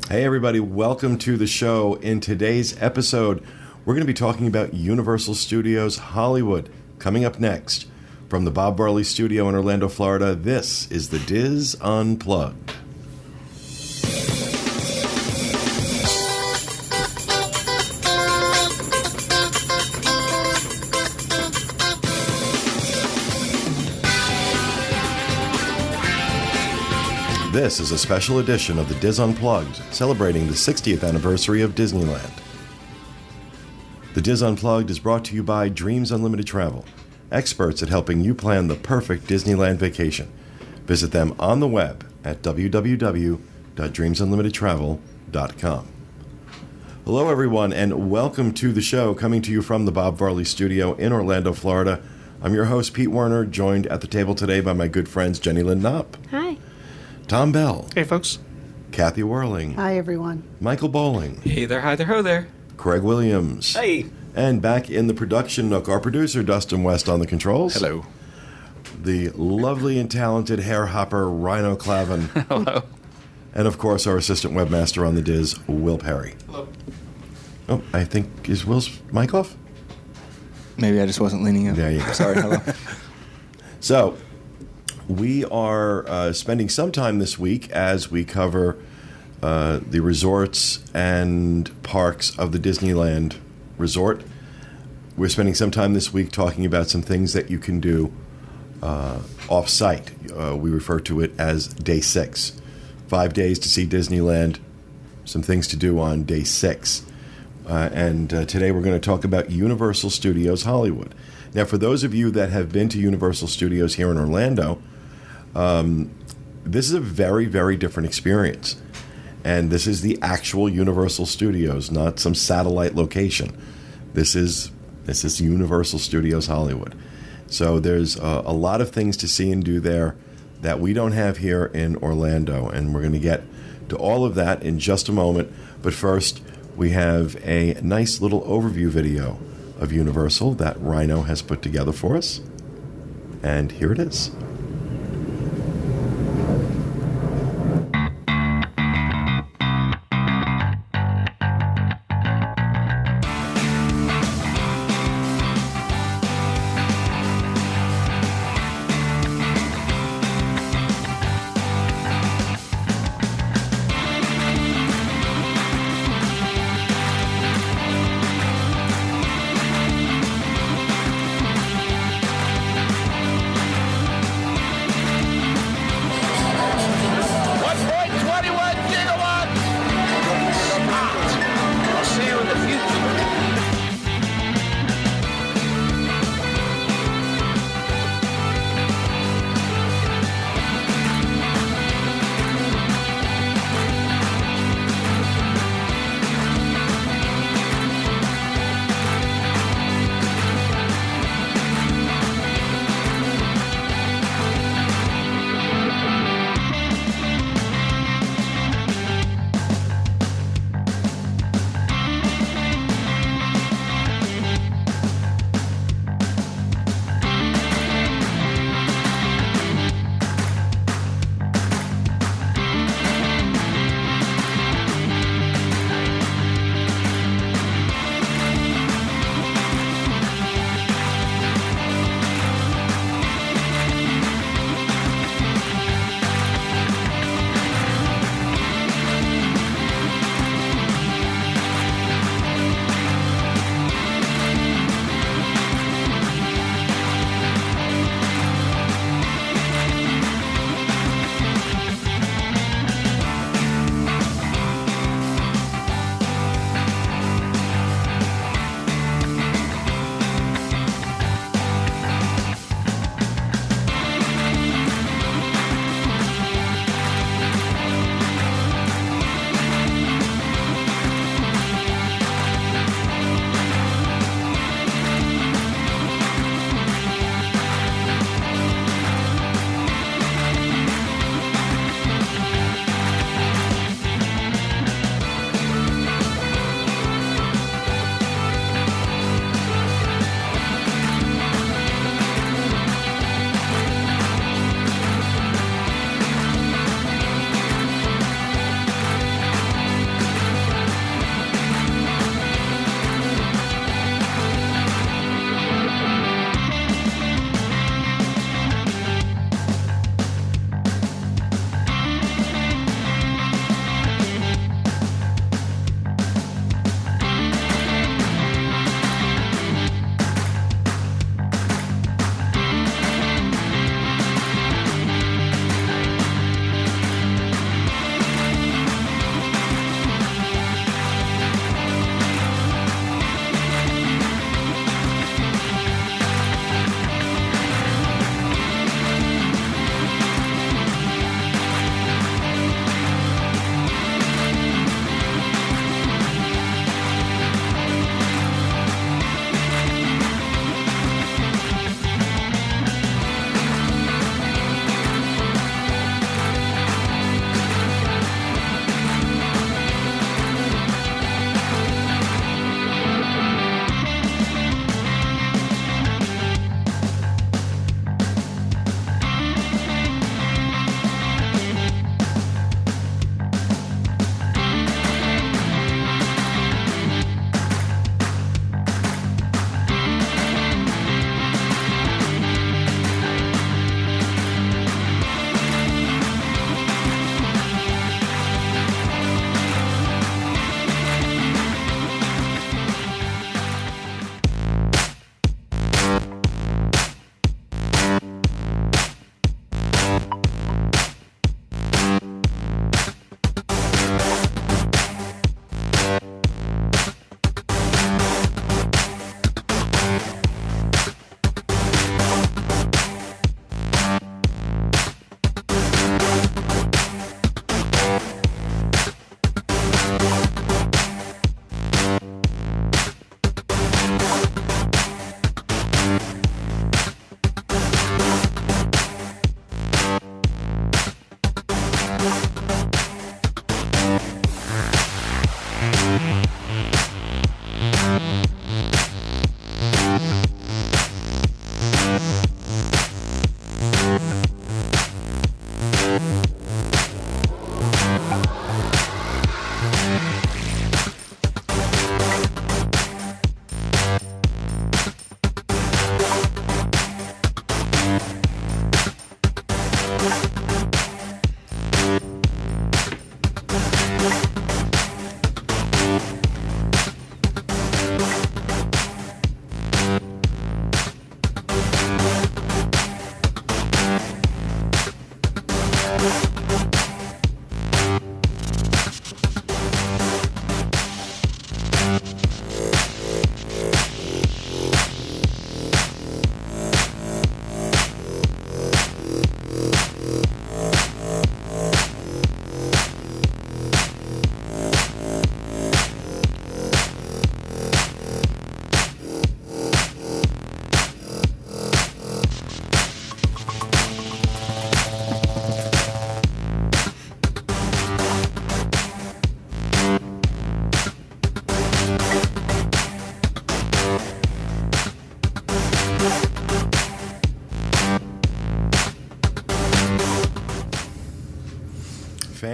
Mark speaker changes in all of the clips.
Speaker 1: Hey everybody, welcome to the show. In today's episode, we're going to be talking about Universal Studios Hollywood. Coming up next, from the Bob Varley Studio in Orlando, Florida, this is the Diz Unplugged. This is a special edition of the Diz Unplugged, celebrating the 60th anniversary of Disneyland. The Diz Unplugged is brought to you by Dreams Unlimited Travel, experts at helping you plan the perfect Disneyland vacation. Visit them on the web at www.dreamsunlimitedtravel.com. Hello everyone, and welcome to the show, coming to you from the Bob Varley Studio in Orlando, Florida. I'm your host, Pete Werner, joined at the table today by my good friends Jenny Lynn Knopp.
Speaker 2: Hi.
Speaker 1: Tom Bell.
Speaker 3: Hey, folks.
Speaker 1: Kathy Whirling.
Speaker 2: Hi, everyone.
Speaker 1: Michael Bowling.
Speaker 3: Hey there, hi there, ho there.
Speaker 1: Craig Williams.
Speaker 3: Hey.
Speaker 1: And back in the production nook, our producer, Dustin West, on the controls.
Speaker 3: Hello.
Speaker 1: The lovely and talented hair hopper, Rhino Clavin.
Speaker 3: Hello.
Speaker 1: And, of course, our assistant webmaster on the Diz, Will Perry.
Speaker 3: Hello.
Speaker 1: Oh, I think, is Will's mic off?
Speaker 4: Maybe I just wasn't leaning up.
Speaker 1: There you go.
Speaker 4: Sorry, hello.
Speaker 1: So, we are spending some time this week as we cover the resorts and parks of the Disneyland Resort. We're spending some time this week talking about some things that you can do off-site. We refer to it as Day 6. 5 days to see Disneyland, some things to do on Day 6. And today we're going to talk about Universal Studios Hollywood. Now, for those of you that have been to Universal Studios here in Orlando, this is a very, very different experience. And this is the actual Universal Studios, not some satellite location. This is Universal Studios Hollywood. So there's a lot of things to see and do there that we don't have here in Orlando. And we're going to get to all of that in just a moment. But first, we have a nice little overview video of Universal that Rhino has put together for us. And here it is.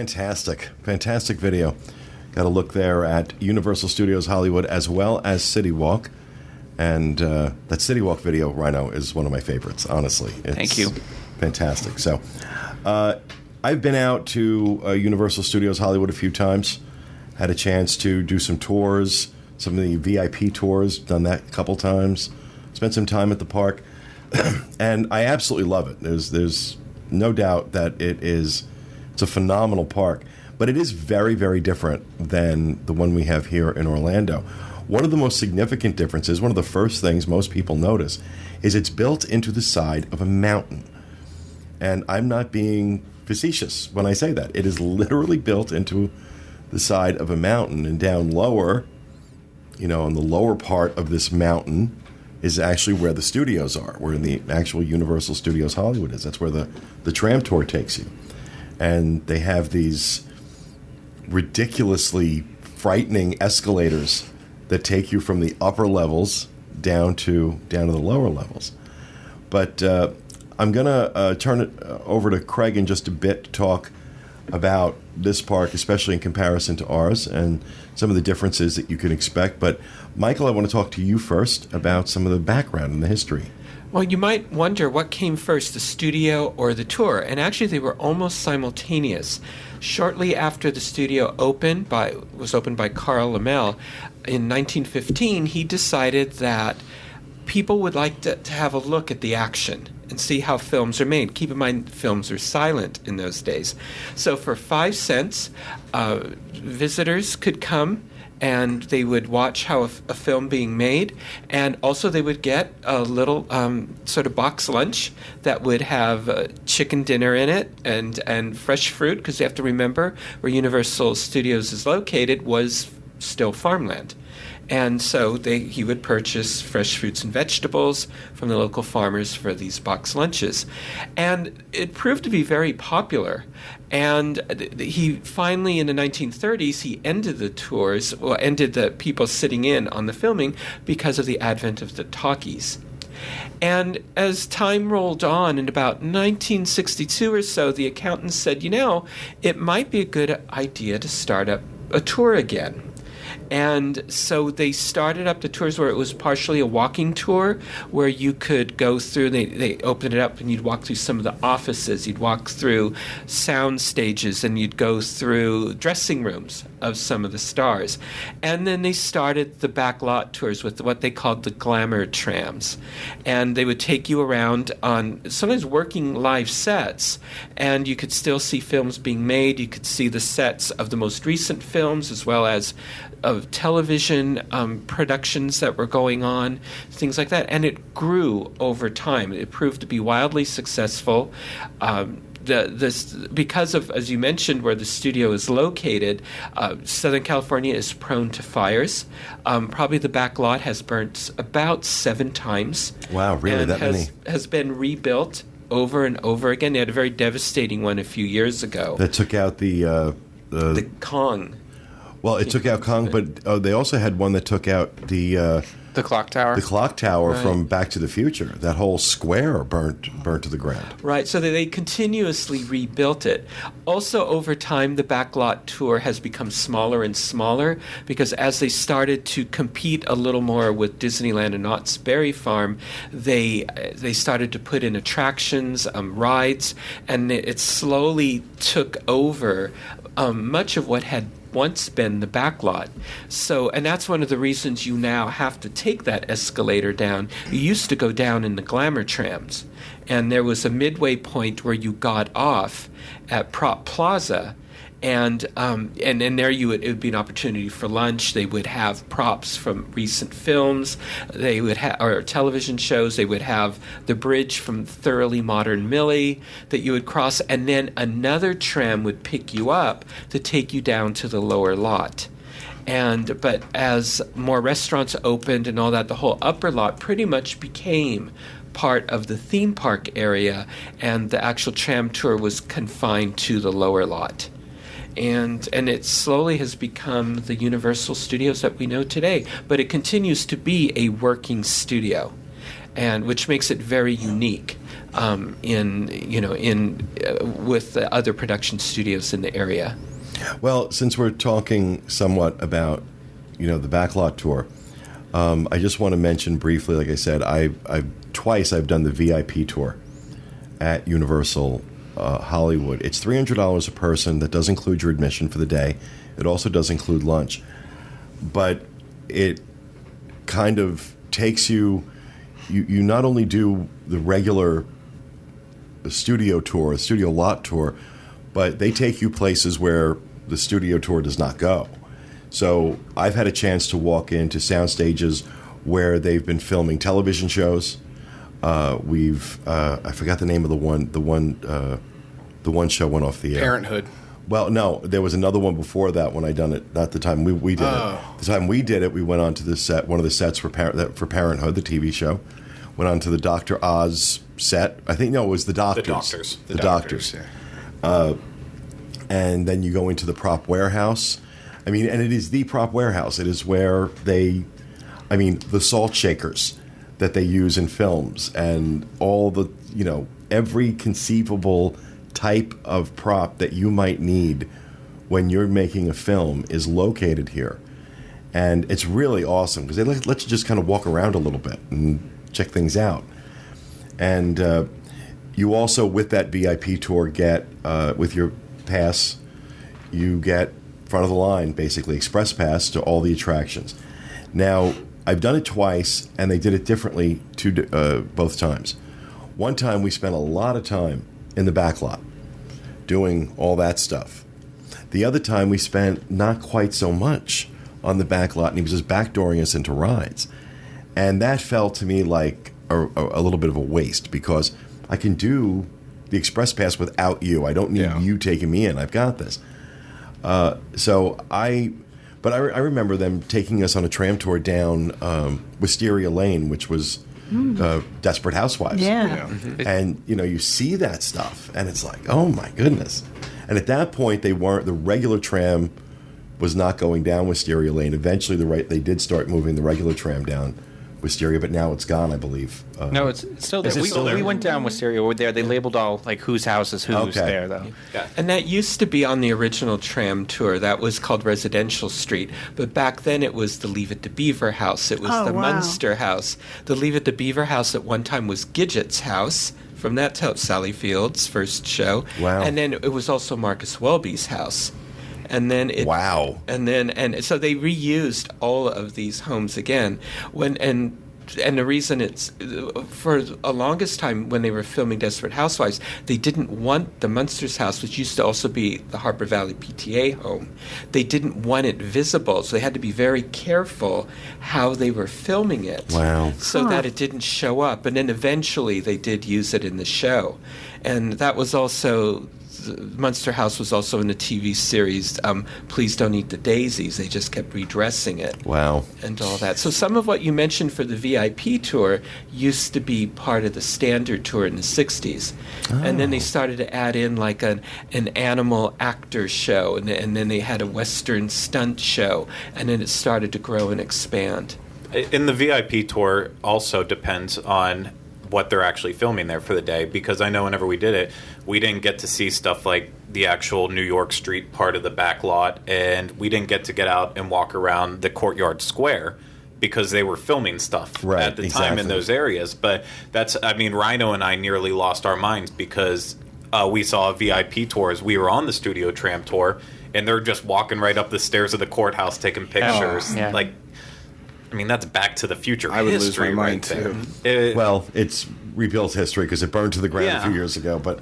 Speaker 1: Fantastic video. Got to look there at Universal Studios Hollywood as well as City Walk. And that City Walk video, Rhino, is one of my favorites, honestly.
Speaker 2: Thank you.
Speaker 1: Fantastic. So I've been out to Universal Studios Hollywood a few times. Had a chance to do some tours, some of the VIP tours, done that a couple times. Spent some time at the park. And I absolutely love it. There's no doubt that it's a phenomenal park. But it is very, very different than the one we have here in Orlando. One of the most significant differences, one of the first things most people notice, is it's built into the side of a mountain. And I'm not being facetious when I say that. It is literally built into the side of a mountain. And down lower, on the lower part of this mountain is actually where the studios are, where the actual Universal Studios Hollywood is. That's where the tram tour takes you. And they have these ridiculously frightening escalators that take you from the upper levels down to the lower levels. But I'm going to turn it over to Craig in just a bit to talk about this park, especially in comparison to ours, and some of the differences that you can expect. But Michael, I want to talk to you first about some of the background and the history.
Speaker 2: Well, you might wonder what came first, the studio or the tour, and actually they were almost simultaneous. Shortly after the studio was opened by Carl Laemmle in 1915, he decided that people would like to have a look at the action and see how films are made. Keep in mind, films are silent in those days. So for 5 cents, visitors could come and they would watch how a film being made, and also they would get a little sort of box lunch that would have chicken dinner in it and fresh fruit, because you have to remember where Universal Studios is located was still farmland. And so he would purchase fresh fruits and vegetables from the local farmers for these box lunches. And it proved to be very popular. And he finally, in the 1930s, he ended the tours, ended the people sitting in on the filming because of the advent of the talkies. And as time rolled on, in about 1962 or so, the accountants said, it might be a good idea to start up a tour again. And so they started up the tours where it was partially a walking tour, where you could go through, they opened it up and you'd walk through some of the offices, you'd walk through sound stages, and you'd go through dressing rooms of some of the stars. And then they started the backlot tours with what they called the glamour trams. And they would take you around on sometimes working live sets, and you could still see films being made. You could see the sets of the most recent films as well as of television productions that were going on, things like that. And it grew over time. It proved to be wildly successful. Because of, as you mentioned, where the studio is located, Southern California is prone to fires. Probably the back lot has burnt about 7 times.
Speaker 1: Wow, really? That many?
Speaker 2: Has been rebuilt over and over again. They had a very devastating one a few years ago.
Speaker 1: That took out the
Speaker 2: Kong.
Speaker 1: Well, it took out Kong, but they also had one that took out the
Speaker 4: clock tower.
Speaker 1: The clock tower
Speaker 2: Right.
Speaker 1: from Back to the Future. That whole square burnt to the ground.
Speaker 2: Right, so they continuously rebuilt it. Also, over time, the backlot tour has become smaller and smaller because as they started to compete a little more with Disneyland and Knott's Berry Farm, they started to put in attractions, rides, and it slowly took over much of what had once been the backlot. So, and that's one of the reasons you now have to take that escalator down. You used to go down in the glamour trams, and there was a midway point where you got off at Prop Plaza, and there it would be an opportunity for lunch. They would have props from recent films. They would have or television shows. They would have the bridge from Thoroughly Modern Millie that you would cross, and then another tram would pick you up to take you down to the lower lot. But as more restaurants opened and all that, the whole upper lot pretty much became part of the theme park area, and the actual tram tour was confined to the lower lot. And it slowly has become the Universal Studios that we know today. But it continues to be a working studio, and which makes it very unique. with the other production studios in the area.
Speaker 1: Well, since we're talking somewhat about, the backlot tour, I just want to mention briefly, like I said, twice I've done the VIP tour at Universal Hollywood. It's $300 a person. That does include your admission for the day. It also does include lunch. But it kind of takes you not only do the regular studio tour, studio lot tour, but they take you places where the studio tour does not go. So I've had a chance to walk into sound stages where they've been filming television shows. I forgot the name of the one show went off the air.
Speaker 3: Parenthood.
Speaker 1: Well, no, there was another one before that when I done it. Not the time we did it. The time we did it, we went on to the set, one of the sets for Parenthood, the TV show. Went on to the Dr. Oz set. I think, no, it was the Doctors.
Speaker 3: The Doctors.
Speaker 1: Yeah. And then you go into the prop warehouse. And it is the prop warehouse. It is where the salt shakers that they use in films and all the, every conceivable type of prop that you might need when you're making a film is located here. And it's really awesome because they let you just kind of walk around a little bit and check things out. And you also, with that VIP tour, get, with your pass, you get front of the line, basically express pass to all the attractions. Now, I've done it twice, and they did it differently both times. One time, we spent a lot of time in the back lot doing all that stuff. The other time, we spent not quite so much on the back lot, and he was just backdooring us into rides. And that felt to me like a little bit of a waste because I can do the express pass without you. I don't need you taking me in. I've got this. But I remember them taking us on a tram tour down Wisteria Lane, which was Desperate Housewives.
Speaker 5: Yeah.
Speaker 1: And, you see that stuff, and it's like, oh, my goodness. And at that point, the regular tram was not going down Wisteria Lane. Eventually, they did start moving the regular tram down Wisteria, but now it's gone, I believe.
Speaker 6: No, it's still there. We went down Wisteria. We're there. They labeled all, whose house is who's there, though.
Speaker 2: Yeah. And that used to be on the original tram tour. That was called Residential Street. But back then it was the Leave It to Beaver house. It was the Munster house. The Leave It to Beaver house at one time was Gidget's house. From that Sally Field's first show. Wow. And then it was also Marcus Welby's house. And then and so they reused all of these homes again. And the reason it's for a longest time when they were filming Desperate Housewives, they didn't want the Munsters house, which used to also be the Harbor Valley PTA home. They didn't want it visible, so they had to be very careful how they were filming it.
Speaker 1: Wow.
Speaker 2: So that it didn't show up. And then eventually they did use it in the show. And that was also Munster House was also in the TV series Please Don't Eat the Daisies. They just kept redressing it.
Speaker 1: Wow.
Speaker 2: And all that. So some of what you mentioned for the VIP tour used to be part of the standard tour in the 60s. Oh. And then they started to add in like an animal actor show, and then they had a Western stunt show, and then it started to grow and expand.
Speaker 7: In the VIP tour also depends on what they're actually filming there for the day, because I know whenever we did it, we didn't get to see stuff like the actual New York Street part of the back lot, and we didn't get out and walk around the Courtyard Square because they were filming stuff at the time in those areas. But Rhino and I nearly lost our minds because we saw a VIP tour as we were on the studio tram tour, and they're just walking right up the stairs of the courthouse taking pictures. That's Back to the Future
Speaker 3: I would
Speaker 7: history
Speaker 3: lose my mind
Speaker 7: too.
Speaker 1: Well, it's rebuilt history because it burned to the ground a few years ago. But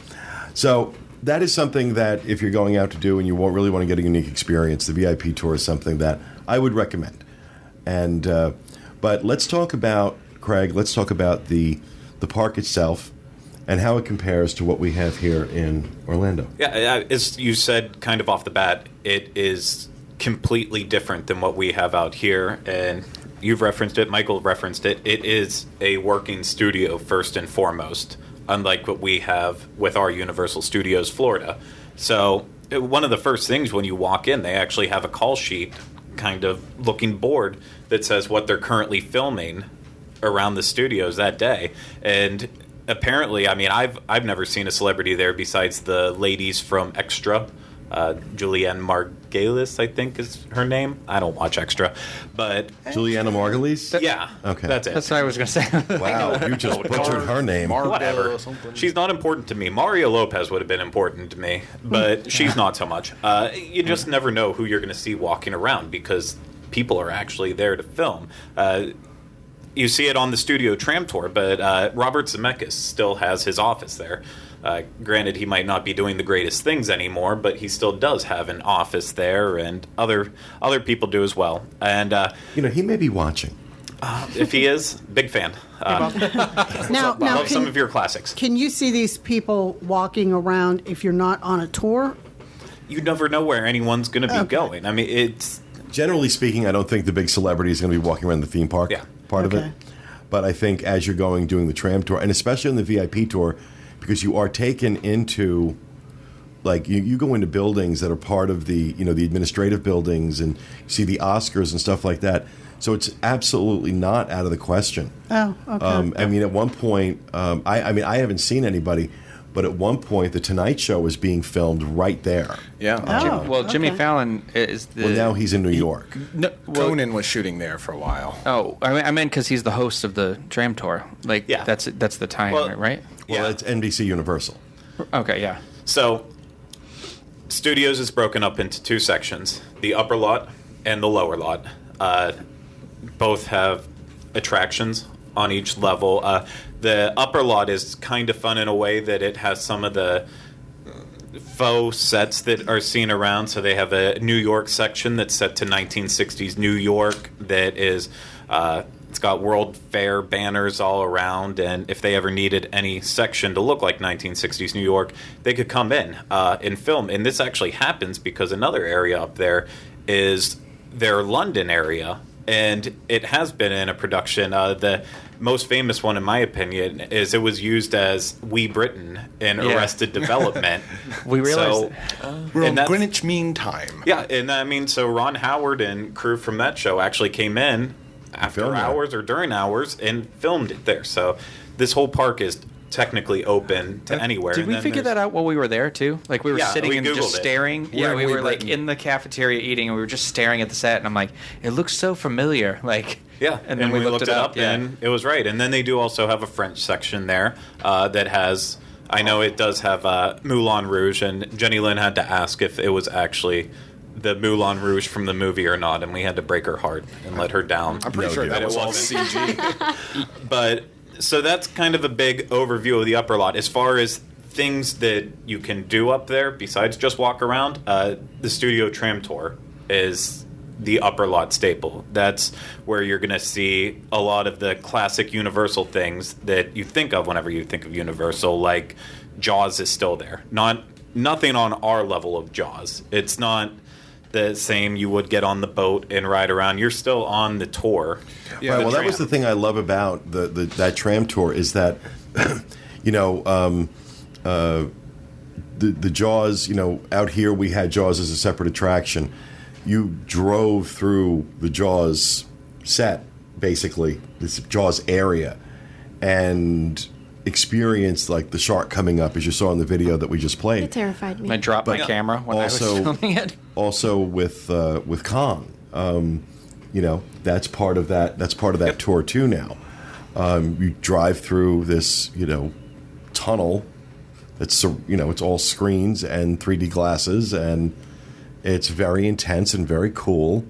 Speaker 1: so that is something that if you're going out to do and you won't really want to get a unique experience, the VIP tour is something that I would recommend. And but let's talk about, Craig, the park itself and how it compares to what we have here in Orlando.
Speaker 7: Yeah, as you said kind of off the bat, it is completely different than what we have out here. And you've referenced it, Michael referenced it. It is a working studio first and foremost, unlike what we have with our Universal Studios Florida. So one of the first things when you walk in, they actually have a call sheet kind of looking board that says what they're currently filming around the studios that day. And apparently, I mean, I've never seen a celebrity there besides the ladies from Extra. Julianne Margulies, I think is her name. I don't watch Extra, but
Speaker 1: Juliana Margulies?
Speaker 7: yeah,
Speaker 1: Okay.
Speaker 7: that's it.
Speaker 6: That's what I was going to say.
Speaker 1: Wow, you just butchered her name.
Speaker 7: Whatever. She's not important to me. Mario Lopez would have been important to me, but she's not so much. You just never know who you're going to see walking around because people are actually there to film. You see it on the studio tram tour, but Robert Zemeckis still has his office there. Granted, he might not be doing the greatest things anymore, but he still does have an office there, and other people do as well. And
Speaker 1: He may be watching.
Speaker 7: if he is, big fan.
Speaker 3: Now,
Speaker 7: Love some of your classics.
Speaker 3: can you see these people walking around if you're not on a tour?
Speaker 7: You never know where anyone's going to be going. I mean, it's
Speaker 1: Generally speaking, I don't think the big celebrity is going to be walking around the theme park part of it. But I think as you're doing the tram tour, and especially on the VIP tour, because you are taken into, like, you go into buildings that are part of the, the administrative buildings, and you see the Oscars and stuff like that. So it's absolutely not out of the question.
Speaker 3: Oh, okay.
Speaker 1: I mean, at one point, I haven't seen anybody, but at one point, The Tonight Show was being filmed right there.
Speaker 5: Yeah.
Speaker 3: Oh,
Speaker 6: Well, Jimmy
Speaker 3: okay.
Speaker 6: Fallon is the.
Speaker 1: Well, now he's in New York.
Speaker 6: No, well,
Speaker 5: Conan was shooting there for a while.
Speaker 6: oh, I meant because he's the host of the tram tour. Like,
Speaker 7: Yeah.
Speaker 6: that's the time,
Speaker 7: Well,
Speaker 6: right?
Speaker 1: Well,
Speaker 7: Yeah.
Speaker 1: it's NBC Universal.
Speaker 6: Okay, yeah.
Speaker 7: So, studios is broken up into two sections: the upper lot and the lower lot. Both have attractions on each level. The upper lot is kind of fun in a way that it has some of the faux sets that are seen around. So they have a New York section that's set to 1960s New York that is... it's got World Fair banners all around, and if they ever needed any section to look like 1960s New York, they could come in and film. And this actually happens because another area up there is their London area, and it has been in a production. The most famous one, in my opinion, is it was used as Wee Britain in Arrested Development.
Speaker 6: We realized
Speaker 5: We're on
Speaker 7: and that's-
Speaker 5: Greenwich Mean Time.
Speaker 7: Yeah, and I mean, so Ron Howard and crew from that show actually came in after
Speaker 1: Filmed it.
Speaker 7: hours or during hours and filmed it there. So this whole park is technically open to anywhere.
Speaker 6: Did
Speaker 7: And
Speaker 6: we
Speaker 7: then
Speaker 6: figure
Speaker 7: there's-
Speaker 6: that out while we were there too? Like we were
Speaker 7: Yeah,
Speaker 6: sitting
Speaker 7: we
Speaker 6: and
Speaker 7: Googled
Speaker 6: just
Speaker 7: it.
Speaker 6: staring. Yeah, we
Speaker 5: Wee
Speaker 6: were like
Speaker 5: Britain.
Speaker 6: in the cafeteria eating, and we were just staring at the set. And I'm like, it looks so familiar. Like,
Speaker 7: Yeah,
Speaker 6: and then we looked it up. Yeah.
Speaker 7: and it was right. And then they do also have a French section there that has. I know it does have Moulin Rouge, and Jenny Lynn had to ask if it was actually the Moulin Rouge from the movie or not, and we had to break her heart and let her down.
Speaker 5: I'm pretty
Speaker 1: No,
Speaker 5: sure
Speaker 1: dude,
Speaker 5: that
Speaker 1: it
Speaker 5: was all
Speaker 7: wasn't.
Speaker 5: CG.
Speaker 7: But so that's kind of a big overview of the upper lot. As far as things that you can do up there besides just walk around, the studio tram tour is the upper lot staple. That's where you're going to see a lot of the classic Universal things that you think of whenever you think of Universal, like Jaws is still there. Nothing on our level of Jaws. It's not the same you would get on the boat and ride around. You're still on the tour.
Speaker 5: Yeah,
Speaker 1: Right, well, that
Speaker 7: tram.
Speaker 1: was the thing I love about that tram tour is that, the Jaws, out here we had Jaws as a separate attraction. You drove through the Jaws set, basically, this Jaws area, and experienced like the shark coming up, as you saw in the video that we just played.
Speaker 8: It terrified me.
Speaker 6: I dropped my
Speaker 1: But
Speaker 6: camera when
Speaker 1: also-
Speaker 6: I was filming it.
Speaker 1: Also with Kong, that's part of that. That's part of that tour too. Now, you drive through this, tunnel. It's it's all screens and 3D glasses, and it's very intense and very cool.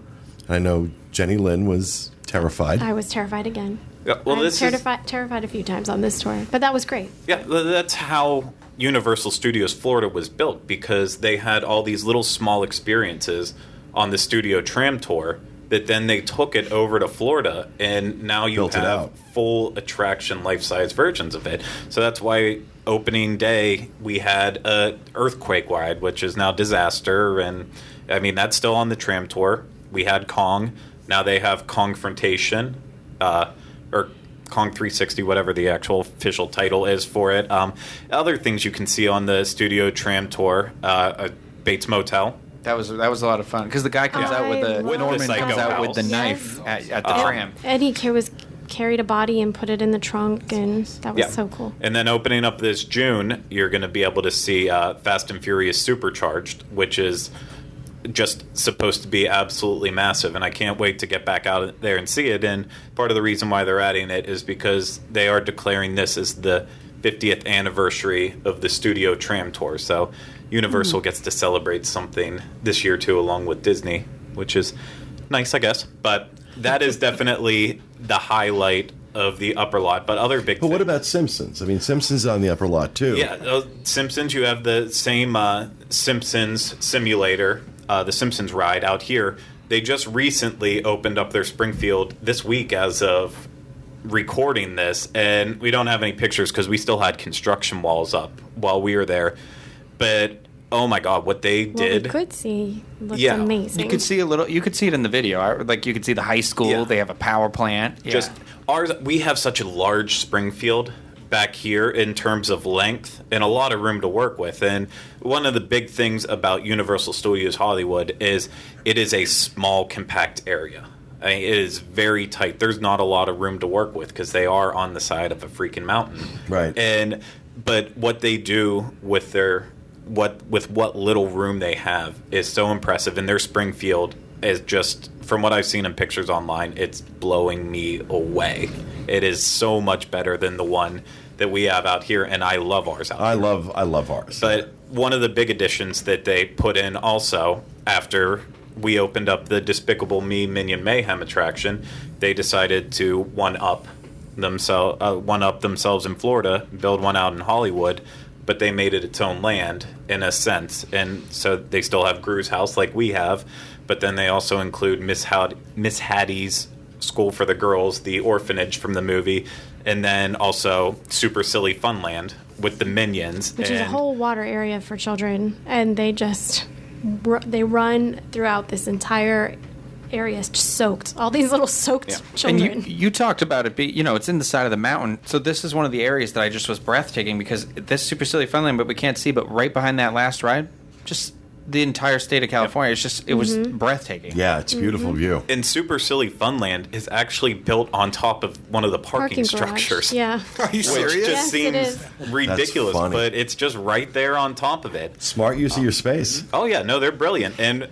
Speaker 1: And I know Jenny Lynn was terrified.
Speaker 8: I was terrified again.
Speaker 7: Yeah, well,
Speaker 8: I was
Speaker 7: this is
Speaker 8: terrified a few times on this tour, but that was great.
Speaker 7: Yeah, that's how Universal Studios Florida was built, because they had all these little small experiences on the studio tram tour that then they took it over to Florida, and now you
Speaker 1: Built it
Speaker 7: have
Speaker 1: out.
Speaker 7: full attraction life-size versions of it. So that's why opening day we had a earthquake ride, which is now Disaster, and I mean that's still on the tram tour. We had Kong. Now they have Kongfrontation, or Kong 360, whatever the actual official title is for it. Other things you can see on the studio tram tour, Bates Motel.
Speaker 6: That was a lot of fun because the guy comes out with the
Speaker 8: I love
Speaker 6: Norman
Speaker 7: the psycho
Speaker 6: comes out with the
Speaker 7: house.
Speaker 6: knife at the
Speaker 8: Yes.
Speaker 6: tram.
Speaker 8: Eddie was carried a body and put it in the trunk, and that was
Speaker 7: Yeah.
Speaker 8: so cool.
Speaker 7: And then opening up this June, you're going to be able to see Fast and Furious Supercharged, which is just supposed to be absolutely massive. And I can't wait to get back out there and see it. And part of the reason why they're adding it is because they are declaring this as the 50th anniversary of the Studio Tram Tour. So Universal gets to celebrate something this year, too, along with Disney, which is nice, I guess. But that is definitely the highlight of the upper lot. But other big
Speaker 1: But what
Speaker 7: things-
Speaker 1: about Simpsons? I mean, Simpsons is on the upper lot too.
Speaker 7: Yeah, Simpsons, you have the same Simpsons simulator, the Simpsons ride out here. They just recently opened up their Springfield this week as of recording this, and we don't have any pictures because we still had construction walls up while we were there. But oh my God, what they
Speaker 8: What
Speaker 7: did!
Speaker 8: we could see looked
Speaker 7: Yeah.
Speaker 8: amazing.
Speaker 6: You could see a little. You could see it in the video. Like you could see the high school.
Speaker 7: Yeah.
Speaker 6: They have a power plant. Yeah.
Speaker 7: Just ours, we have such a large Springfield back here in terms of length and a lot of room to work with. And one of the big things about Universal Studios Hollywood is it is a small, compact area. I mean, it is very tight. There's not a lot of room to work with because they are on the side of a freaking mountain.
Speaker 1: Right.
Speaker 7: But what they do with what little room they have is so impressive. And their Springfield is just, from what I've seen in pictures online, it's blowing me away. It is so much better than the one that we have out here, and I love ours out
Speaker 1: I
Speaker 7: here.
Speaker 1: love ours.
Speaker 7: But one of the big additions that they put in also after we opened up the Despicable Me Minion Mayhem attraction, they decided to one-up themselves in Florida, build one out in Hollywood, but they made it its own land in a sense. And so they still have Gru's house like we have, but then they also include Miss Hattie's School for the Girls, the orphanage from the movie, and then also Super Silly Funland with the Minions.
Speaker 8: Which is a whole water area for children, and they just they run throughout this entire area, just soaked. All these little soaked children.
Speaker 6: And you talked about it it's in the side of the mountain. So this is one of the areas that I just was breathtaking because this Super Silly Funland, but we can't see, but right behind that last ride, just the entire state of California. It was breathtaking.
Speaker 1: Yeah, it's a beautiful view.
Speaker 7: And Super Silly Funland is actually built on top of one of the parking
Speaker 8: garage.
Speaker 7: structures.
Speaker 8: Yeah.
Speaker 5: Are you
Speaker 7: Which
Speaker 5: serious?
Speaker 7: just
Speaker 8: Yes, it
Speaker 7: seems ridiculous,
Speaker 1: funny.
Speaker 7: but it's just right there on top of it.
Speaker 1: Smart use of your space.
Speaker 7: Oh yeah, no, they're brilliant. And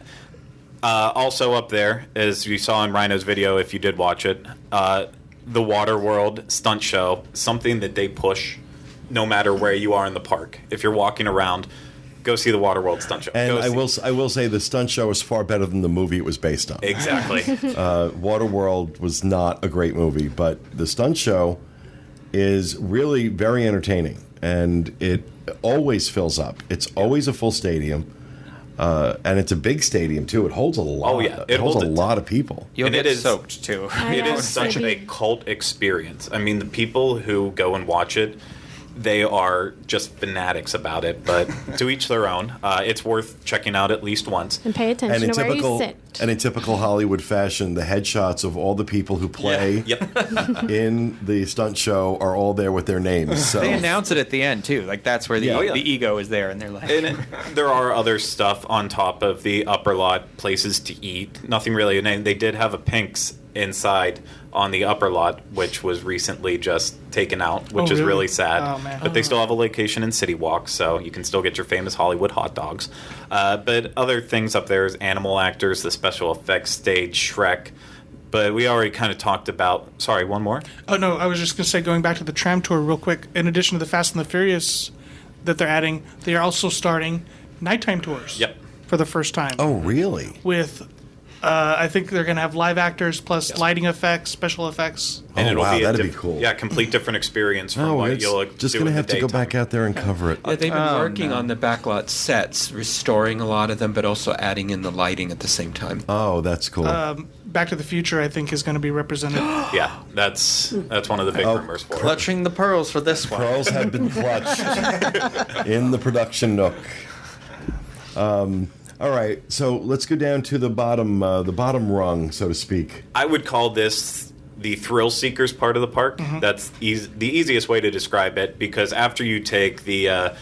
Speaker 7: also up there, as you saw in Rhino's video, if you did watch it, the Water World stunt show, something that they push no matter where you are in the park. If you're walking around, go see the Water World stunt show.
Speaker 1: And
Speaker 7: Go
Speaker 1: I will say the stunt show is far better than the movie it was based on.
Speaker 7: Exactly.
Speaker 1: Waterworld was not a great movie, but the stunt show is really very entertaining, and it always fills up. It's always a full stadium, and it's a big stadium too. It holds a lot.
Speaker 7: Oh, yeah.
Speaker 1: it holds a
Speaker 7: It-
Speaker 1: lot of people.
Speaker 6: You'll
Speaker 7: And
Speaker 6: get
Speaker 7: it is-
Speaker 6: soaked too.
Speaker 8: I
Speaker 7: It
Speaker 8: know,
Speaker 7: is such
Speaker 8: so
Speaker 7: a
Speaker 8: big.
Speaker 7: cult experience. I mean, the people who go and watch it, they are just fanatics about it. But to each their own. It's worth checking out at least once.
Speaker 8: And pay attention to where you sit.
Speaker 1: and in typical Hollywood fashion, the headshots of all the people who play
Speaker 7: Yep.
Speaker 1: in the stunt show are all there with their names. So
Speaker 6: They announce it at the end too. Like that's where the
Speaker 1: Yeah. Oh,
Speaker 7: yeah.
Speaker 6: the ego is there, and they're like,
Speaker 7: There are other stuff on top of the upper lot, places to eat. Nothing really. And they did have a Pink's inside on the upper lot, which was recently just taken out, which is really sad.
Speaker 9: Oh, man.
Speaker 7: But they still have a location in City Walk, so you can still get your famous Hollywood hot dogs. But other things up there is animal actors, the special effects stage, Shrek. But we already kind of talked about. Sorry, one more.
Speaker 9: Oh, no, I was just going to say, going back to the tram tour real quick, in addition to the Fast and the Furious that they're adding, they are also starting nighttime tours.
Speaker 7: Yep.
Speaker 9: For the first time.
Speaker 1: Oh, really?
Speaker 9: With, I think they're going to have live actors plus lighting effects, special effects.
Speaker 7: And
Speaker 1: Oh,
Speaker 7: it'll
Speaker 1: wow,
Speaker 7: be a
Speaker 1: that'd be cool.
Speaker 7: Yeah, complete different experience from
Speaker 1: Oh,
Speaker 7: what
Speaker 1: it's
Speaker 7: you'll
Speaker 1: just
Speaker 7: do
Speaker 1: going to
Speaker 7: in
Speaker 1: have
Speaker 7: the
Speaker 1: to go
Speaker 7: daytime.
Speaker 1: back out there and cover it.
Speaker 2: Yeah, they've been working on the backlot sets, restoring a lot of them, but also adding in the lighting at the same time.
Speaker 1: Oh, that's cool.
Speaker 9: Back to the Future, I think, is going to be represented.
Speaker 7: Yeah, that's one of the big rumors for it.
Speaker 6: clutching the pearls for this one.
Speaker 1: Pearls have been clutched in the production nook. All right, so let's go down to the bottom rung, so to speak.
Speaker 7: I would call this the thrill seekers part of the park. That's the easiest way to describe it, because after you take the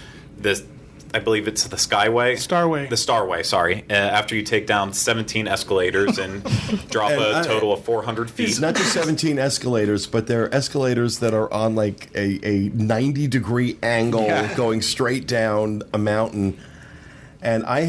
Speaker 7: I believe it's the Skyway.
Speaker 9: Starway.
Speaker 7: The Starway, sorry. After you take down 17 escalators and drop a total of 400 feet.
Speaker 1: It's not just 17 escalators, but they're escalators that are on like a 90-degree angle going straight down a mountain. And I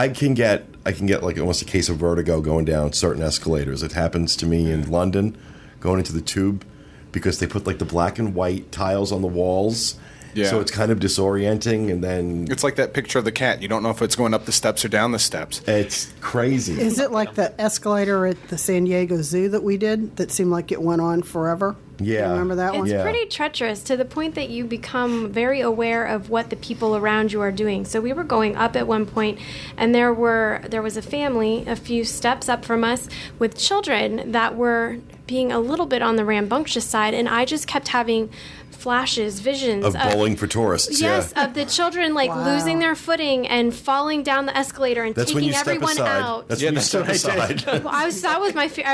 Speaker 1: can get like almost a case of vertigo going down certain escalators. It happens to me in London going into the Tube because they put like the black and white tiles on the walls.
Speaker 5: Yeah.
Speaker 1: So it's kind of disorienting, and then
Speaker 5: It's like that picture of the cat. You don't know if it's going up the steps or down the steps.
Speaker 1: it's crazy.
Speaker 3: Is it like the escalator at the San Diego Zoo that we did that seemed like it went on forever?
Speaker 1: Yeah.
Speaker 3: You remember that one?
Speaker 8: It's
Speaker 1: Yeah.
Speaker 8: pretty treacherous to the point that you become very aware of what the people around you are doing. So we were going up at one point, and there was a family a few steps up from us with children that were being a little bit on the rambunctious side, and I just kept having flashes, visions
Speaker 1: Of bowling for tourists.
Speaker 8: Yes,
Speaker 1: Yeah.
Speaker 8: of the children like
Speaker 3: Wow.
Speaker 8: losing their footing and falling down the escalator and
Speaker 1: That's when
Speaker 8: taking
Speaker 1: you step
Speaker 8: everyone
Speaker 1: aside.
Speaker 8: out.
Speaker 1: That's when you step aside.
Speaker 8: Well, that was my fear.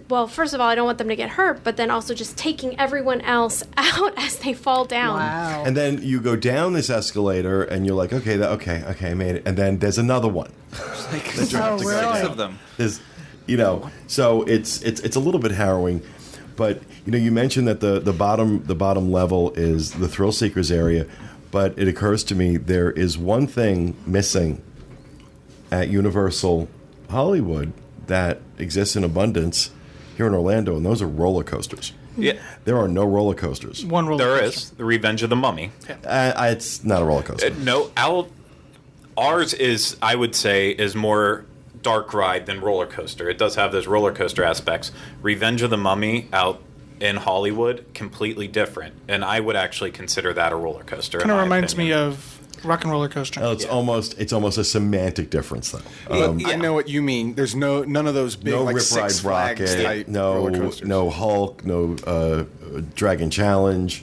Speaker 8: Well, first of all, I don't want them to get hurt, but then also just taking everyone else out as they fall down.
Speaker 3: Wow.
Speaker 1: And then you go down this escalator, and you're like, okay, I made it. And then there's another one.
Speaker 3: Oh,
Speaker 6: Six
Speaker 3: really?
Speaker 6: of them.
Speaker 1: There's, so it's a little bit harrowing, but you mentioned that the bottom level is the Thrill Seekers area, but it occurs to me there is one thing missing at Universal Hollywood that exists in abundance here in Orlando, and those are roller coasters.
Speaker 7: Yeah,
Speaker 1: There are no roller coasters.
Speaker 9: One roller
Speaker 7: there
Speaker 9: coaster.
Speaker 7: is. The Revenge of the Mummy.
Speaker 1: It's not a roller coaster.
Speaker 7: Ours is, I would say, is more dark ride than roller coaster. It does have those roller coaster aspects. Revenge of the Mummy out in Hollywood, completely different, and I would actually consider that a roller coaster.
Speaker 9: Kind of reminds me of Rock and Roller Coaster.
Speaker 1: It's almost a semantic difference, though.
Speaker 5: I know what you mean. There's none of those big
Speaker 1: No
Speaker 5: like
Speaker 1: Rip
Speaker 5: Six
Speaker 1: Ride
Speaker 5: Flags
Speaker 1: Rocket,
Speaker 5: type roller
Speaker 1: no
Speaker 5: coasters.
Speaker 1: Hulk, no Dragon Challenge,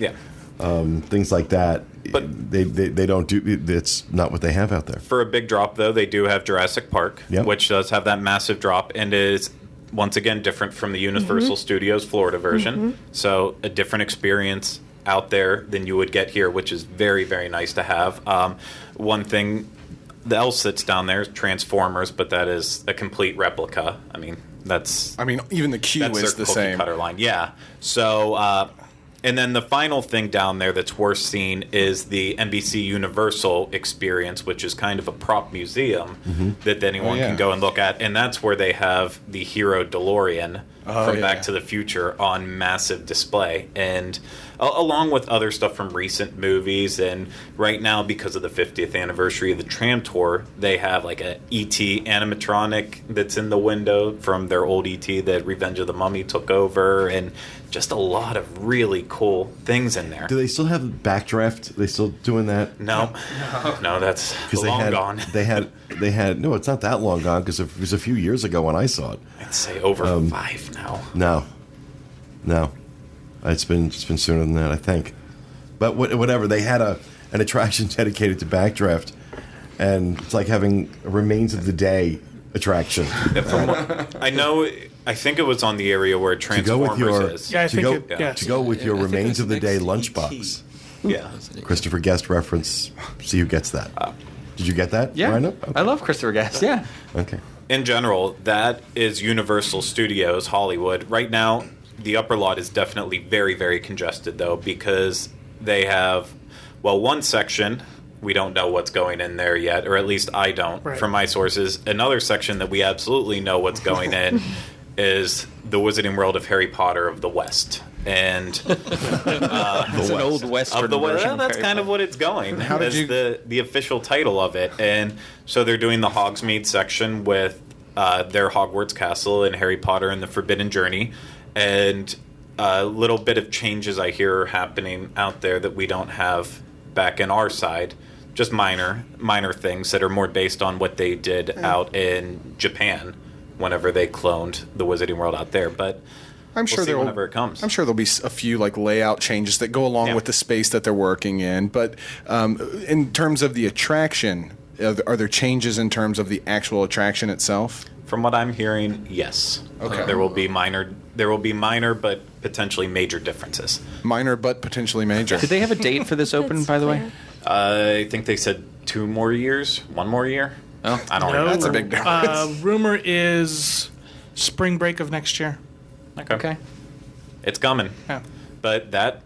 Speaker 1: things like that.
Speaker 7: But
Speaker 1: they don't do. It's not what they have out there.
Speaker 7: For a big drop, though, they do have Jurassic Park,
Speaker 1: Yep.
Speaker 7: which does have that massive drop and is once again different from the Universal Studios Florida version. So a different experience out there than you would get here, which is very, very nice to have. One thing else that's down there is Transformers, but that is a complete replica. I mean,
Speaker 5: even the queue
Speaker 7: that's
Speaker 5: is
Speaker 7: their
Speaker 5: the
Speaker 7: cookie
Speaker 5: same.
Speaker 7: cutter line. Yeah. So, and then the final thing down there that's worth seeing is the NBC Universal experience, which is kind of a prop museum that anyone can go and look at. And that's where they have the Hero DeLorean from Back to the Future on massive display. And along with other stuff from recent movies. And right now, because of the 50th anniversary of the Tram Tour, they have like a E.T. animatronic that's in the window from their old E.T. that Revenge of the Mummy took over. And just a lot of really cool things in there.
Speaker 1: Do they still have Backdraft? Are they still doing that?
Speaker 7: No, that's long gone.
Speaker 1: They had. No, it's not that long gone because it was a few years ago when I saw it.
Speaker 7: I'd say over 5 now.
Speaker 1: No, it's been sooner than that, I think. But whatever, they had an attraction dedicated to Backdraft, and it's like having a Remains of the Day attraction.
Speaker 7: From what I know, I think it was on the area where Transformers is.
Speaker 9: Yeah, I
Speaker 1: To
Speaker 9: think
Speaker 1: go,
Speaker 9: yes.
Speaker 1: to go with your
Speaker 2: I think
Speaker 1: Remains
Speaker 2: that's
Speaker 1: of the Day
Speaker 2: next
Speaker 1: lunchbox.
Speaker 7: Yeah.
Speaker 1: Christopher Guest reference. See who gets that. Did you get that?
Speaker 6: Yeah,
Speaker 1: Rhino? Okay.
Speaker 6: I love Christopher Guest. Yeah,
Speaker 1: Okay.
Speaker 7: In general, that is Universal Studios Hollywood. Right now, the upper lot is definitely very, very congested, though, because they have, one section, we don't know what's going in there yet, or at least I don't,
Speaker 9: Right.
Speaker 7: from my sources. Another section that we absolutely know what's going in is the Wizarding World of Harry Potter of the West. And
Speaker 6: it's an old Western
Speaker 7: of the
Speaker 6: version.
Speaker 7: well, that's
Speaker 6: Harry
Speaker 7: kind of what it's going.
Speaker 5: How did
Speaker 7: That's
Speaker 5: you-
Speaker 7: the official title of it. And so they're doing the Hogsmeade section with their Hogwarts Castle and Harry Potter and the Forbidden Journey, and a little bit of changes I hear are happening out there that we don't have back in our side. Just minor things that are more based on what they did out in Japan whenever they cloned the Wizarding World out there. But
Speaker 5: I'm sure
Speaker 7: we'll see
Speaker 5: there
Speaker 7: whenever it comes.
Speaker 5: I'm sure there'll be a few like layout changes that go along
Speaker 7: Yeah.
Speaker 5: with the space that they're working in. But in terms of the attraction, are there changes in terms of the actual attraction itself?
Speaker 7: From what I'm hearing, yes.
Speaker 5: Okay.
Speaker 7: There will be minor but potentially major differences.
Speaker 5: Minor but potentially major.
Speaker 6: Did they have a date for this open,
Speaker 8: That's
Speaker 6: by the way?
Speaker 8: fair.
Speaker 7: I think they said 2 more years, 1 more year.
Speaker 6: Oh,
Speaker 7: I don't
Speaker 9: No.
Speaker 7: remember.
Speaker 5: That's a big difference.
Speaker 9: Rumor is spring break of next year.
Speaker 6: Okay.
Speaker 7: It's coming.
Speaker 9: Yeah.
Speaker 7: But that,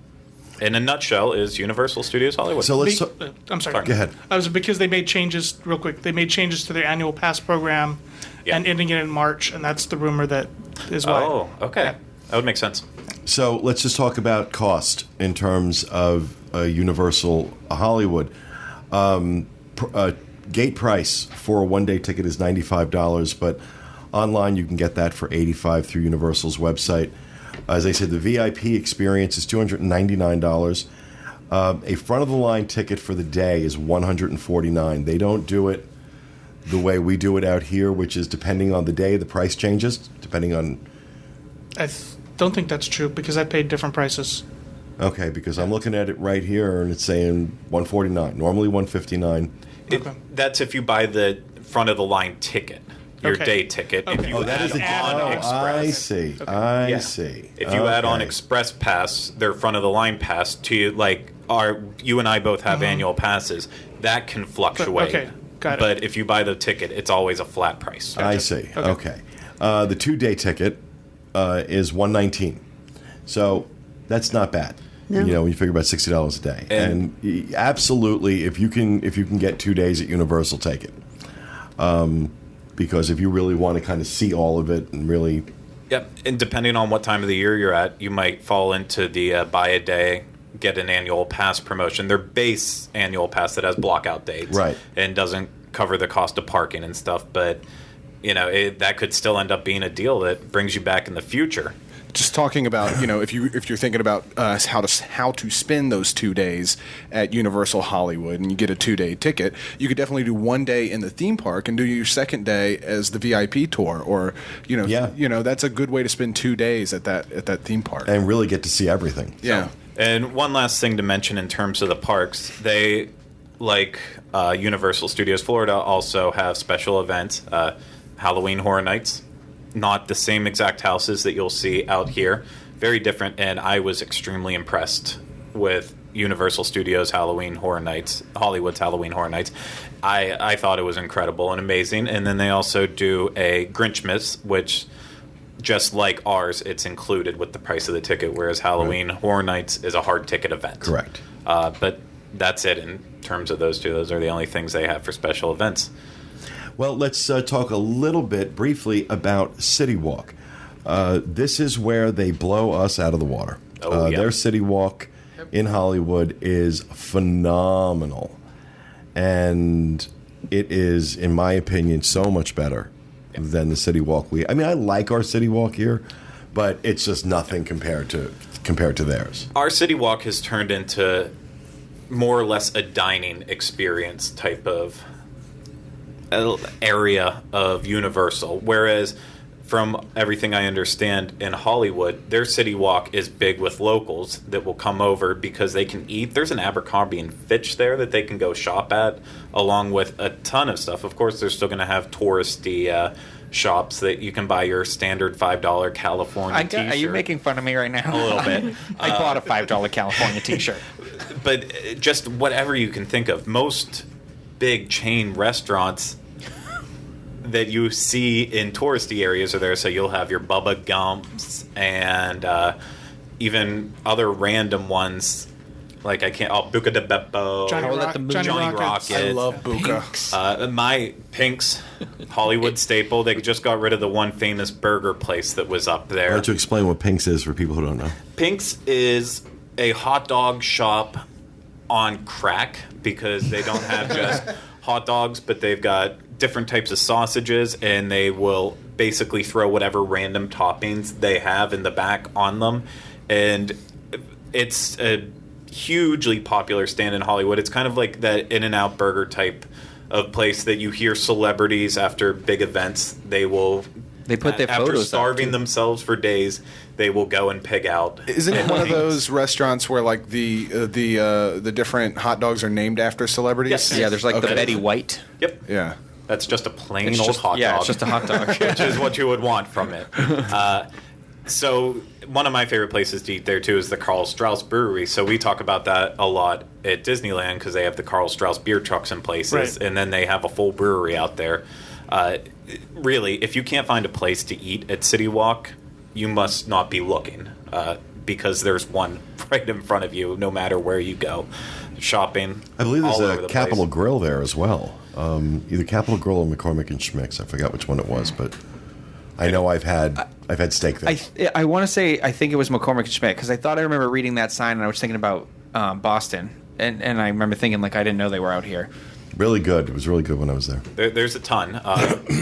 Speaker 7: in a nutshell, is Universal Studios Hollywood.
Speaker 1: So let's.
Speaker 9: I'm sorry.
Speaker 1: Go ahead.
Speaker 9: I was because they made changes real quick. They made changes to their annual pass program,
Speaker 7: Yeah.
Speaker 9: and ending it in March, and that's the rumor that is why.
Speaker 7: Oh, okay.
Speaker 9: Yeah.
Speaker 7: That would make sense.
Speaker 1: So let's just talk about cost in terms of Universal Hollywood. Gate price for a one-day ticket is $95, but online you can get that for $85 through Universal's website. As I said, the VIP experience is $299. A front-of-the-line ticket for the day is $149. They don't do it the way we do it out here, which is depending on the day, the price changes, depending on...
Speaker 9: Don't think that's true because I paid different prices.
Speaker 1: Okay, because I'm looking at it right here, and it's saying $149. Normally $159.
Speaker 9: Okay.
Speaker 7: That's if you buy the front of the line ticket, your
Speaker 9: Okay.
Speaker 7: day ticket. If
Speaker 9: Okay.
Speaker 7: you
Speaker 1: That
Speaker 7: add
Speaker 1: is a
Speaker 7: on Express,
Speaker 1: I see. I
Speaker 7: Yeah.
Speaker 1: see.
Speaker 7: if you add on
Speaker 1: Okay.
Speaker 7: Express Pass, their front of the line pass to you and I both have annual passes, that can fluctuate.
Speaker 9: Okay, got it.
Speaker 7: But if you buy the ticket, it's always a flat price.
Speaker 1: I see. Okay. The 2-day ticket is $119. So that's not bad.
Speaker 3: No.
Speaker 1: You know, when you figure about $60 a day, and absolutely, if you can get 2 days at Universal, take it. Because if you really want to kind of see all of it and really,
Speaker 7: Yep, and depending on what time of the year you're at, you might fall into the buy a day, get an annual pass promotion. Their base annual pass that has blockout dates,
Speaker 1: Right.
Speaker 7: and doesn't cover the cost of parking and stuff. But that could still end up being a deal that brings you back in the future.
Speaker 5: Just talking about, if you're thinking about how to spend those 2 days at Universal Hollywood, and you get a 2-day ticket, you could definitely do 1 day in the theme park and do your second day as the VIP tour, or that's a good way to spend 2 days at that theme park.
Speaker 1: and really get to see everything.
Speaker 5: Yeah.
Speaker 7: And one last thing to mention in terms of the parks, they, like Universal Studios Florida, also have special events, Halloween Horror Nights. Not the same exact houses that you'll see out here. Very different, and I was extremely impressed with Universal Studios Hollywood's Halloween Horror Nights. I thought it was incredible and amazing. And then they also do a Grinchmas, which, just like ours, it's included with the price of the ticket, whereas Halloween Horror Nights is a hard ticket event.
Speaker 1: Correct.
Speaker 7: But that's it in terms of those two. Those are the only things they have for special events.
Speaker 1: Well, let's talk a little bit briefly about City Walk. This is where they blow us out of the water.
Speaker 7: Yeah.
Speaker 1: Their City Walk in Hollywood is phenomenal. And it is, in my opinion, so much better than the City Walk I like our City Walk here, but it's just nothing compared to theirs.
Speaker 7: Our City Walk has turned into more or less a dining experience type of area of Universal, whereas from everything I understand in Hollywood, their City Walk is big with locals that will come over because they can eat. There's an Abercrombie and Fitch there that they can go shop at, along with a ton of stuff. Of course, they're still going to have touristy shops that you can buy your standard $5 California t-shirt.
Speaker 6: Are you making fun of me right now?
Speaker 7: A little bit.
Speaker 6: I bought a $5 California t-shirt.
Speaker 7: But just whatever you can think of. Most big chain restaurants that you see in touristy areas are there. So you'll have your Bubba Gumps and even other random ones. Like Buca de Beppo,
Speaker 9: Johnny Rockets.
Speaker 5: I love Buca.
Speaker 7: my Pink's Hollywood staple. They just got rid of the one famous burger place that was up there.
Speaker 1: Why don't you explain what Pink's is for people who don't know?
Speaker 7: Pink's is a hot dog shop on crack because they don't have just hot dogs, but they've got different types of sausages, and they will basically throw whatever random toppings they have in the back on them. And it's a hugely popular stand in Hollywood. It's kind of like that In-N-Out burger type of place that you hear celebrities after big events, they put
Speaker 6: their
Speaker 7: after
Speaker 6: photos up,
Speaker 7: starving
Speaker 6: too.
Speaker 7: themselves for days, they will go and pig out.
Speaker 5: Isn't it one of those restaurants where like the different hot dogs are named after celebrities?
Speaker 7: Yes.
Speaker 6: Yeah, there's like the
Speaker 5: Okay.
Speaker 6: Betty White.
Speaker 7: Yep.
Speaker 5: Yeah.
Speaker 7: That's just a plain
Speaker 6: It's
Speaker 7: old
Speaker 6: just,
Speaker 7: hot dog.
Speaker 6: yeah, it's just a hot dog.
Speaker 7: Which is what you would want from it. So one of my favorite places to eat there too is the Karl Strauss Brewery. So we talk about that a lot at Disneyland because they have the Karl Strauss beer trucks in places,
Speaker 9: Right.
Speaker 7: and then they have a full brewery out there. Really, if you can't find a place to eat at City Walk, you must not be looking because there's one right in front of you, no matter where you go. Shopping.
Speaker 1: I believe there's
Speaker 7: all over
Speaker 1: a
Speaker 7: the
Speaker 1: Capitol
Speaker 7: place.
Speaker 1: Grill there as well. Either Capitol Grill or McCormick and Schmick's. I forgot which one it was, but I know I've had steak there.
Speaker 6: I want to say I think it was McCormick and Schmidt because I thought I remember reading that sign and I was thinking about Boston and I remember thinking like I didn't know they were out here.
Speaker 1: Really good. It was really good when I was there.
Speaker 7: There's a ton.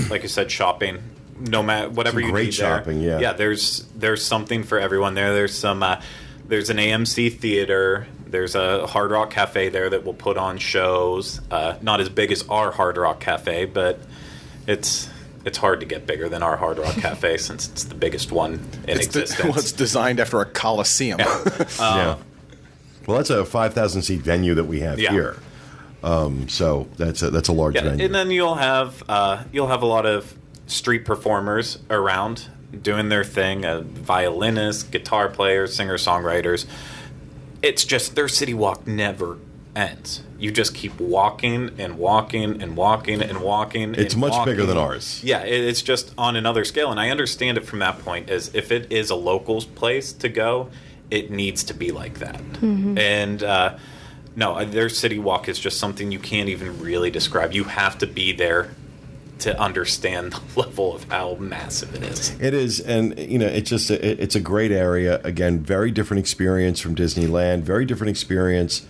Speaker 7: Like I said, shopping. No matter whatever
Speaker 1: Some
Speaker 7: you
Speaker 1: great
Speaker 7: need
Speaker 1: shopping,
Speaker 7: there.
Speaker 1: yeah.
Speaker 7: Yeah, there's something for everyone there. There's some. There's an AMC theater. There's a Hard Rock Cafe there that will put on shows. Not as big as our Hard Rock Cafe, but it's hard to get bigger than our Hard Rock Cafe since it's the biggest one in existence.
Speaker 5: It's designed after a coliseum.
Speaker 1: Yeah. Well, that's a 5,000 seat venue that we have
Speaker 7: Yeah.
Speaker 1: here. So that's a large venue.
Speaker 7: And then you'll have a lot of street performers around doing their thing. Violinists, guitar players, singer songwriters. It's just their City Walk never ends. You just keep walking and walking and walking and walking.
Speaker 1: It's
Speaker 7: and
Speaker 1: much
Speaker 7: walking.
Speaker 1: bigger than ours.
Speaker 7: Yeah, it's just on another scale, and I understand it from that point. As if it is a locals place to go, it needs to be like that. And no, their City Walk is just something you can't even really describe. You have to be there to understand the level of how massive it is.
Speaker 1: It is, and it's a great area. Again, very different experience from Disneyland. Very different experience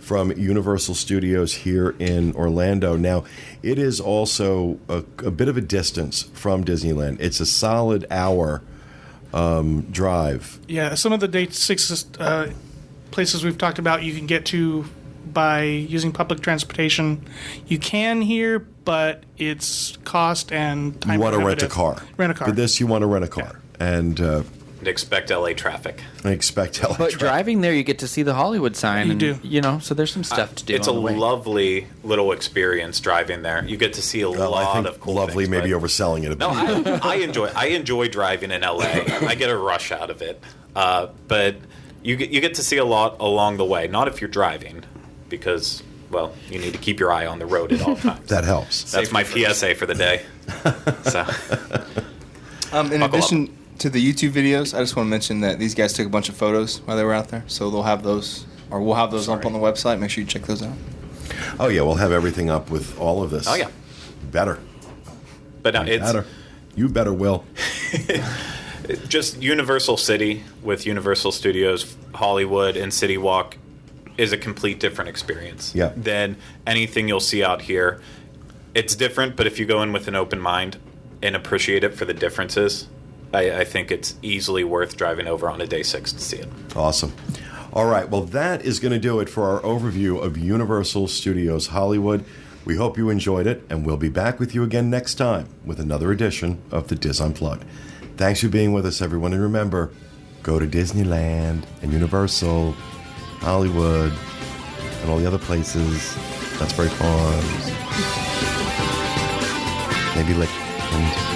Speaker 1: from Universal Studios here in Orlando. Now, it is also a bit of a distance from Disneyland. It's a solid hour drive.
Speaker 9: Yeah, some of the places we've talked about you can get to by using public transportation. You can here, but it's cost and time.
Speaker 1: You want to rent a
Speaker 9: prohibitive.
Speaker 1: car.
Speaker 9: Rent a car.
Speaker 1: For this, you want to rent a car. And
Speaker 7: And expect LA traffic.
Speaker 1: expect LA
Speaker 6: But
Speaker 1: traffic.
Speaker 6: driving there, you get to see the Hollywood sign.
Speaker 9: You
Speaker 6: and,
Speaker 9: do.
Speaker 6: You know, so there's some stuff to do.
Speaker 7: It's a
Speaker 6: on the way.
Speaker 7: lovely little experience driving there. You get to see a
Speaker 1: Well,
Speaker 7: lot
Speaker 1: I think
Speaker 7: of cool
Speaker 1: lovely,
Speaker 7: things,
Speaker 1: maybe
Speaker 7: but-
Speaker 1: overselling it a bit.
Speaker 7: No, I enjoy driving in LA. I get a rush out of it. But you get to see a lot along the way. Not if you're driving, because well, you need to keep your eye on the road at all times.
Speaker 1: That helps.
Speaker 7: That's my PSA for the day. So
Speaker 4: In addition to the YouTube videos, I just want to mention that these guys took a bunch of photos while they were out there, so they'll have those, or we'll have those up on the website. Make sure you check those out.
Speaker 1: Oh, yeah, we'll have everything up with all of this.
Speaker 7: Oh, yeah.
Speaker 1: Better.
Speaker 7: but no, it's
Speaker 1: Better. You better, Will.
Speaker 7: just Universal City with Universal Studios, Hollywood, and City Walk is a complete different experience
Speaker 1: Yeah.
Speaker 7: than anything you'll see out here. It's different, but if you go in with an open mind and appreciate it for the differences, I think it's easily worth driving over on a day 6 to see it.
Speaker 1: Awesome. All right, well, that is going to do it for our overview of Universal Studios Hollywood. We hope you enjoyed it, and we'll be back with you again next time with another edition of the Diz Unplugged. Thanks for being with us, everyone, and remember, go to Disneyland and Universal, Hollywood, and all the other places. That's very fun. Maybe Lickland.